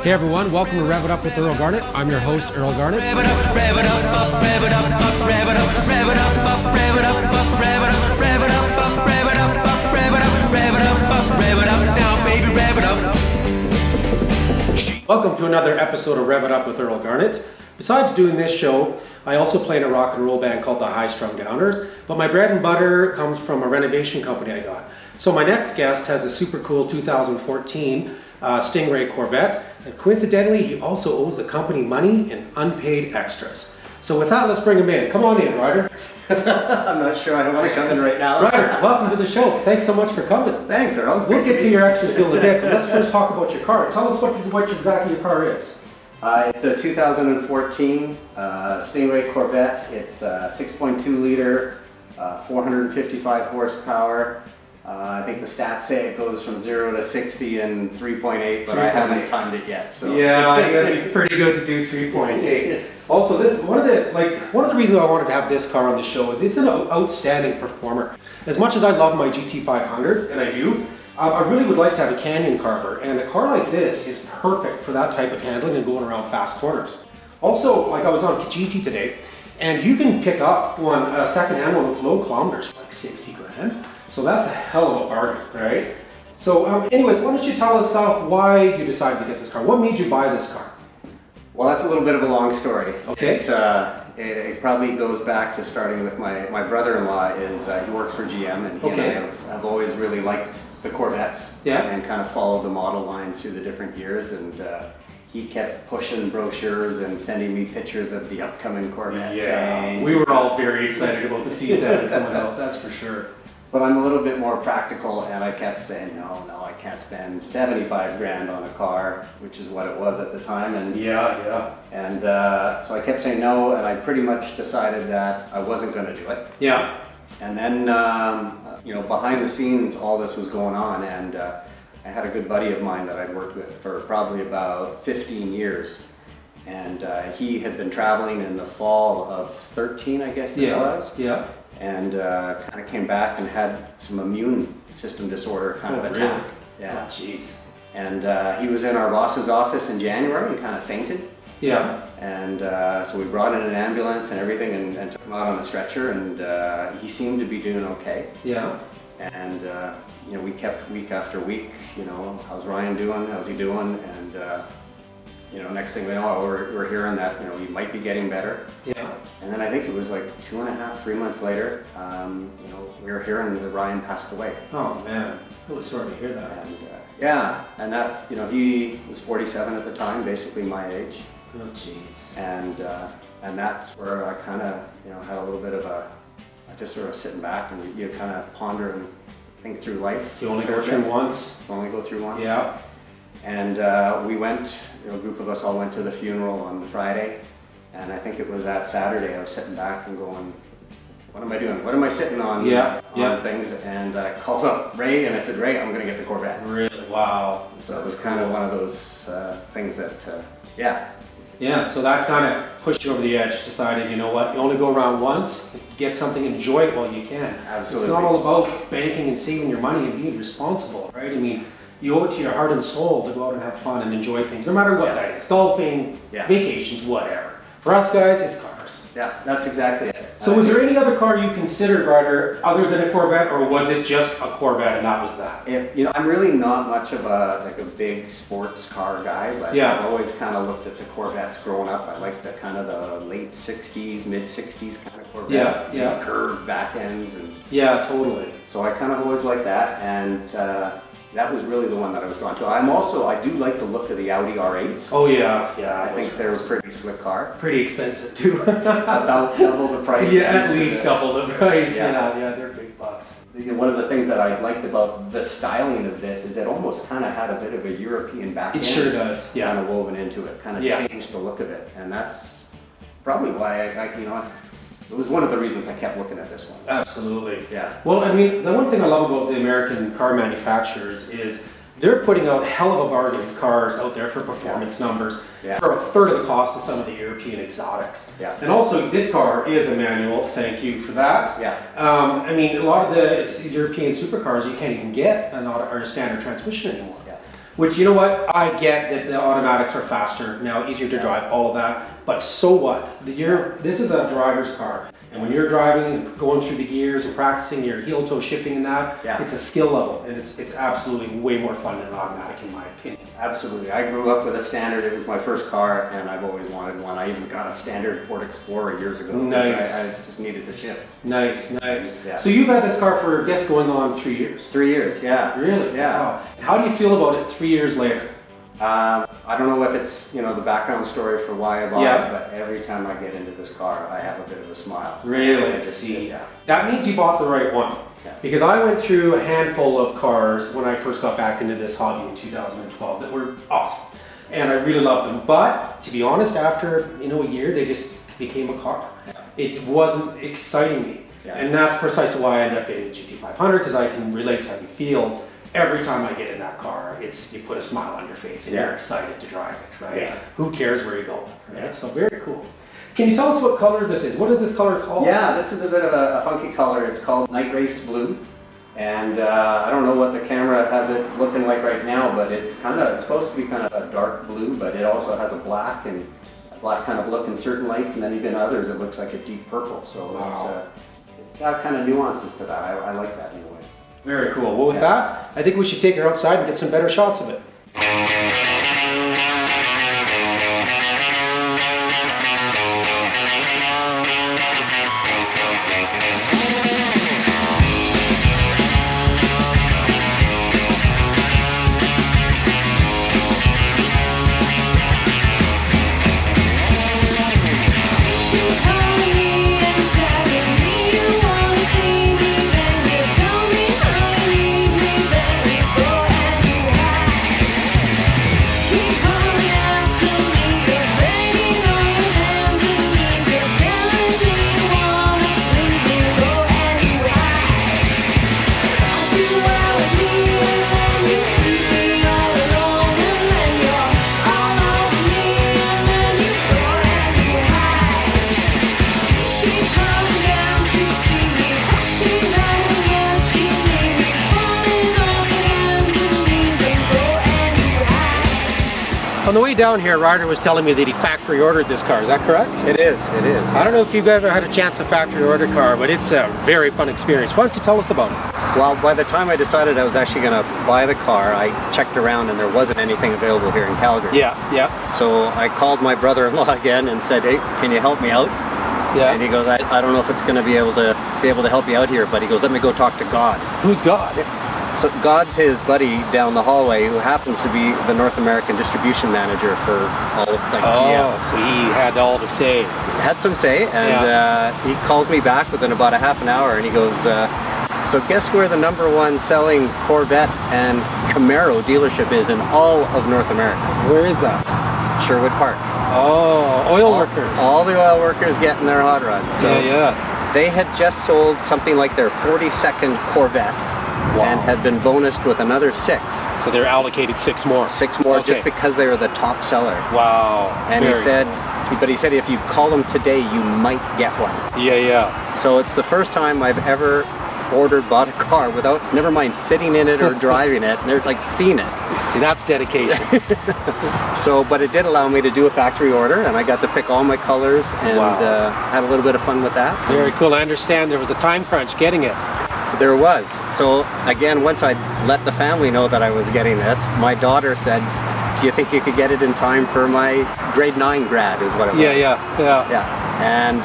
Hey everyone, welcome to Rev It Up with Earl Garnet. I'm your host, Earl Garnet. Rev it up, rev it up, rev it up, rev it up, rev it up, rev it up, rev it up, rev it up, rev it up, rev it up, rev it up, rev it up, now baby, rev it up. Welcome to another episode of Rev It Up with Earl Garnet. Besides doing this show, I also play in a rock and roll band called the High Strung Downers, but my bread and butter comes from a renovation company I got. So my next guest has a super cool 2014 Stingray Corvette, and coincidentally he also owes the company money in unpaid extras. So with that, let's bring him in. Come on in, Ryder. I'm not sure, I don't want to come in right now. Ryder, welcome to the show. Thanks so much for coming. Thanks, Earl. We'll get to your extras bill in a bit, but let's first talk about your car. Tell us what exactly your car is. It's a 2014 Stingray Corvette. It's a 6.2 liter, 455 horsepower. I think the stats say it goes from 0 to 60 in 3.8, but I haven't timed it yet. So yeah, it'd be pretty good to do 3.8. Also, this one of the reasons I wanted to have this car on the show is it's an outstanding performer. As much as I love my GT500, and I do, I really would like to have a canyon carver, and a car like this is perfect for that type of handling and going around fast corners. Also, like I was on Kijiji today, and you can pick up one second-hand one with low kilometers, like 60 grand. So that's a hell of a bargain, right? So anyways, why don't you tell us why you decided to get this car? What made you buy this car? Well, that's a little bit of a long story. Okay. It probably goes back to starting with my brother-in-law. He works for GM, and he and I have always really liked the Corvettes, and kind of followed the model lines through the different years, and he kept pushing brochures and sending me pictures of the upcoming Corvette. Yeah, we were all very excited about the C7 coming out, that's for sure. But I'm a little bit more practical, and I kept saying, no, I can't spend 75 grand on a car, which is what it was at the time. And And so I kept saying no, and I pretty much decided that I wasn't going to do it. Yeah. And then, you know, behind the scenes, all this was going on, and I had a good buddy of mine that I'd worked with for probably about 15 years. And he had been traveling in the fall of 13, I guess it was. Yeah. And kind of came back and had some immune system disorder kind of attack. Really? Yeah. Oh, jeez. And he was in our boss's office in January and kind of fainted. Yeah. And so we brought in an ambulance and everything and took him out on a stretcher, and he seemed to be doing okay. Yeah. And you know, we kept week after week, you know, how's Ryan doing? How's he doing? And you know, next thing we know, we're hearing that, you know, he might be getting better. Yeah. And then I think it was like 2.5, 3 months later, you know, we were hearing that Ryan passed away. Oh man, I was sorry to hear that. And yeah, and that, you know, he was 47 at the time, basically my age. Oh jeez. And that's where I kind of, you know, had a little bit of I just sort of sitting back and you kind of ponder and think through life. You only go through once. You only go through once. Yeah. And we went, you know, a group of us all went to the funeral on Friday, and I think it was that Saturday I was sitting back and going, what am I doing? What am I sitting on? On things? And I called up Ray and I said, Ray, I'm going to get the Corvette. Really? Wow. So it was kind of one of those things that, Yeah, so that kind of pushed you over the edge, decided, you know what, you only go around once, get something, enjoy it while you can. Absolutely. It's not all about banking and saving your money and being responsible, right? I mean, you owe it to your heart and soul to go out and have fun and enjoy things, no matter what that is. Golfing, vacations, whatever. For us guys, it's cars. Yeah, that's exactly it. So was there any other car you considered, Ryder, other than a Corvette, or was it just a Corvette and that was that? You know, I'm really not much of a big sports car guy, but I've always kind of looked at the Corvettes growing up. I liked the kind of the late 60s, mid 60s kind of Corvettes. Curved back ends. And yeah, totally. So I kind of always liked that, and that was really the one that I was drawn to. I do like the look of the Audi R8s. Oh yeah, I think they're a pretty slick car. Pretty expensive too. About double the price. Yeah, at least double the price. Yeah, they're big bucks. One of the things that I liked about the styling of this is it almost kind of had a bit of a European back end. It sure does. Yeah. Kind of woven into it, kind of changed the look of it, and that's probably why you know. It was one of the reasons I kept looking at this one. Absolutely. Yeah. Well, I mean, the one thing I love about the American car manufacturers is they're putting out hell of a bargain cars out there for performance numbers for a third of the cost of some of the European exotics. Yeah. And also, this car is a manual. Thank you for that. Yeah. I mean, a lot of the European supercars you can't even get a standard transmission anymore. Yeah. Which, you know what, I get that the automatics are faster now, easier to drive, all of that, but so what? This is a driver's car, and when you're driving and going through the gears and practicing your heel-toe shifting and that, it's a skill level, and it's absolutely way more fun than an automatic in my opinion. Absolutely. I grew up with a standard. It was my first car, and I've always wanted one. I even got a standard Ford Explorer years ago. Nice. I just needed to shift. Nice, nice. Yeah. So you've had this car for, I guess, going on 3 years? 3 years, yeah. Really? Yeah. Wow. And how do you feel about it 3 years later? I don't know if it's, you know, the background story for why I bought it, but every time I get into this car, I have a bit of a smile. Really? See, that means you bought the right one. Yeah. Because I went through a handful of cars when I first got back into this hobby in 2012 that were awesome. And I really loved them. But to be honest, after, you know, a year, they just became a car. It wasn't exciting me. And that's precisely why I ended up getting the GT500, because I can relate to how you feel. Every time I get in that car, you put a smile on your face and you're excited to drive it, right? Yeah. Who cares where you're going, right? So very cool. Can you tell us what color this is? What is this color called? Yeah, this is a bit of a funky color. It's called Night Race Blue. And I don't know what the camera has it looking like right now, but it's supposed to be kind of a dark blue, but it also has a black kind of look in certain lights, and then even others it looks like a deep purple. So it's got kind of nuances to that. I like that in a way. Very cool. Well, with that, I think we should take her outside and get some better shots of it. On the way down here, Ryder was telling me that he factory ordered this car. Is that correct? It is, it is. I don't know if you've ever had a chance to factory order a car, but it's a very fun experience. Why don't you tell us about it? Well, by the time I decided I was actually going to buy the car, I checked around and there wasn't anything available here in Calgary. Yeah, yeah. So I called my brother-in-law again and said, hey, can you help me out? Yeah. And he goes, I don't know if it's going to be able to help you out here, but he goes, let me go talk to God. Who's God? So God's his buddy down the hallway, who happens to be the North American distribution manager for all of GM. So he had all the say. Had some say, and he calls me back within about a half an hour, and he goes, so guess where the #1 selling Corvette and Camaro dealership is in all of North America? Where is that? Sherwood Park. Oh, oil workers. All the oil workers getting their hot rods. So they had just sold something like their 42nd Corvette. Wow. And had been bonused with another 6. So they're allocated 6 more. 6 more, just because they were the top seller. Wow. And he said if you call them today, you might get one. Yeah, yeah. So it's the first time I've ever bought a car without, never mind sitting in it or driving it, and they're like seen it. See, that's dedication. So, but it did allow me to do a factory order, and I got to pick all my colors and had a little bit of fun with that. Very cool. I understand there was a time crunch getting it. There was. So again, once I let the family know that I was getting this, my daughter said, do you think you could get it in time for my grade 9 grad is what it was. Yeah. And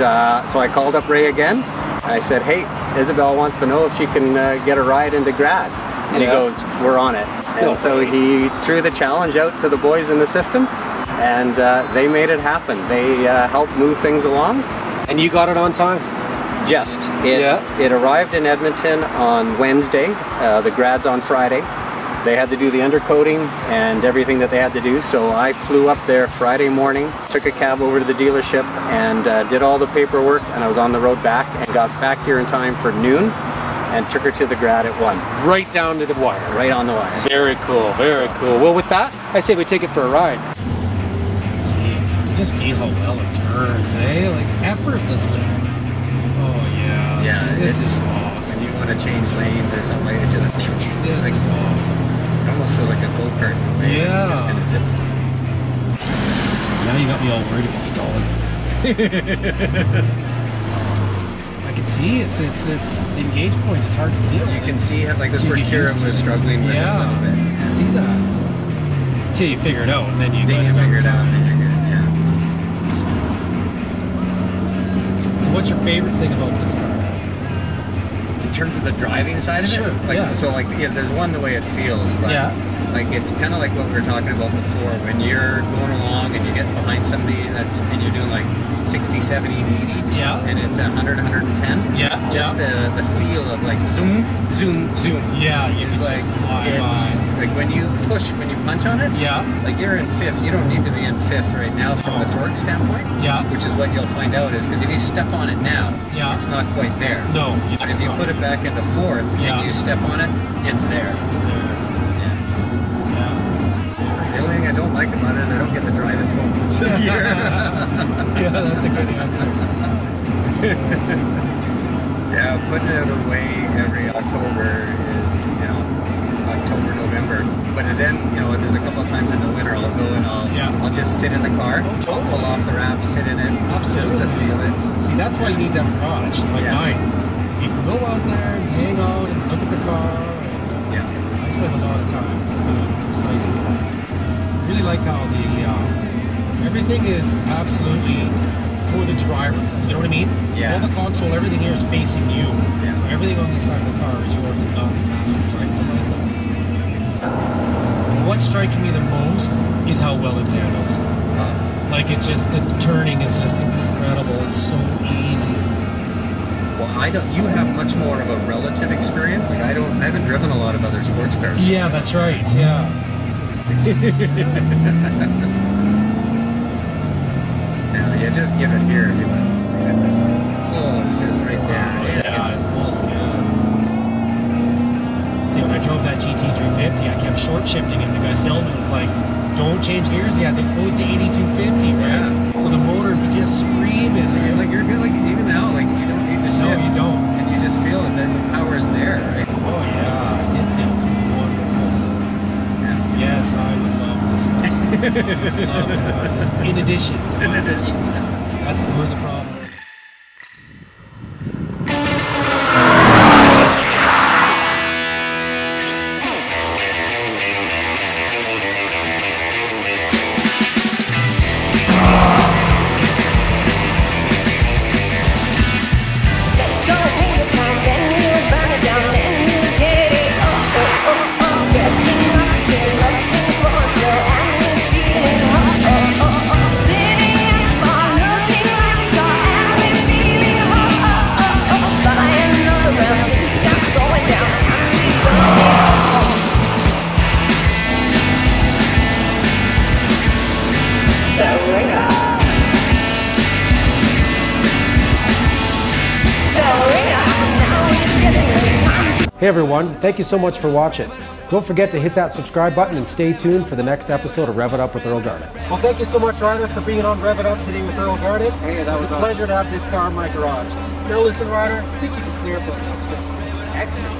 so I called up Ray again, and I said, hey, Isabel wants to know if she can get a ride into grad. And he goes, we're on it. And so he threw the challenge out to the boys in the system, and they made it happen. They helped move things along. And you got it on time? Just. It arrived in Edmonton on Wednesday. The grad's on Friday. They had to do the undercoating and everything that they had to do, so I flew up there Friday morning, took a cab over to the dealership and did all the paperwork, and I was on the road back and got back here in time for noon and took her to the grad at 1. Right down to the wire. Right on the wire. Very cool, very cool. Well, with that, I say we take it for a ride. Jeez, you just feel how well it turns, eh? Like effortlessly. yeah. Yeah, This is awesome. When you want to change lanes or something like it's just like, This like, is awesome. it almost feels like a go-kart in a way. Yeah. Just kind of zip. Now you got me all worried about stalling. I can see it's the engage point. It's hard to feel. You can see like this where Kieran was struggling with it a little bit. I can see that. Until you figure it out, and then you figure it out, and then you're good. Yeah. So what's your favorite thing about this car? In terms of the driving side of Sure, it, like yeah. so, like there's one the way it feels, but like it's kind of like what we were talking about before. When you're going along and you get behind somebody and you're doing like 60, 70, 80, and it's 100, 110. Just the feel of like zoom, zoom, zoom. Yeah, you can like just fly by. Like when you punch on it. Like you're in fifth. You don't need to be in fifth right now from a torque standpoint. Which is what you'll find out is because if you step on it now, it's not quite there. No. But if you put it back into fourth and you step on it, it's there. It's there. The only thing I don't like about it is I don't get to drive it 12 months a year. Yeah, that's a good answer. Yeah, putting it away every October is, October, November. But then, there's a couple of times in the winter I'll go and I'll just sit in the car, I'll pull off the wrap, sit in it, just to feel it. See, that's why you need to have a garage like mine. Because you can go out there and hang out and look at the car. And, I spend a lot of time just doing precisely that. I really like how everything is absolutely for the driver. You know what I mean? All the console, everything here is facing you. So everything on this side of the car is yours and not the passenger's. I like that. And what's striking me the most is how well it handles. Like it's just, the turning is just incredible. It's so easy. Well, you have much more of a relative experience. Like I haven't driven a lot of other sports cars. Yeah, that's right. Yeah. Now, just give it here if you want. This is cool. It's just right there. Yeah, it pulls good. See, when I drove that GT350, I kept short shifting, and the guy selling it was like, "Don't change gears yet. It goes to 8250, right?" So the motor would be just screaming. So you're good. Like even now, like you don't need to shift. No, you don't. And you just feel it. That the power is there, right? Oh yeah, it feels wonderful. Yes, I would love this car. Love this. In addition. That's where the problem is. Hey everyone, thank you so much for watching. Don't forget to hit that subscribe button and stay tuned for the next episode of Rev It Up with Earl Garnet. Well, thank you so much, Ryder, for being on Rev It Up today with Earl Garnet. Hey, that was a pleasure to have this car in my garage. Now listen, Ryder, I think you can clear up those extras. Extras?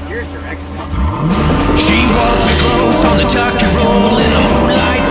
Here's your extra. She wants me close on the tuck and roll in the moonlight.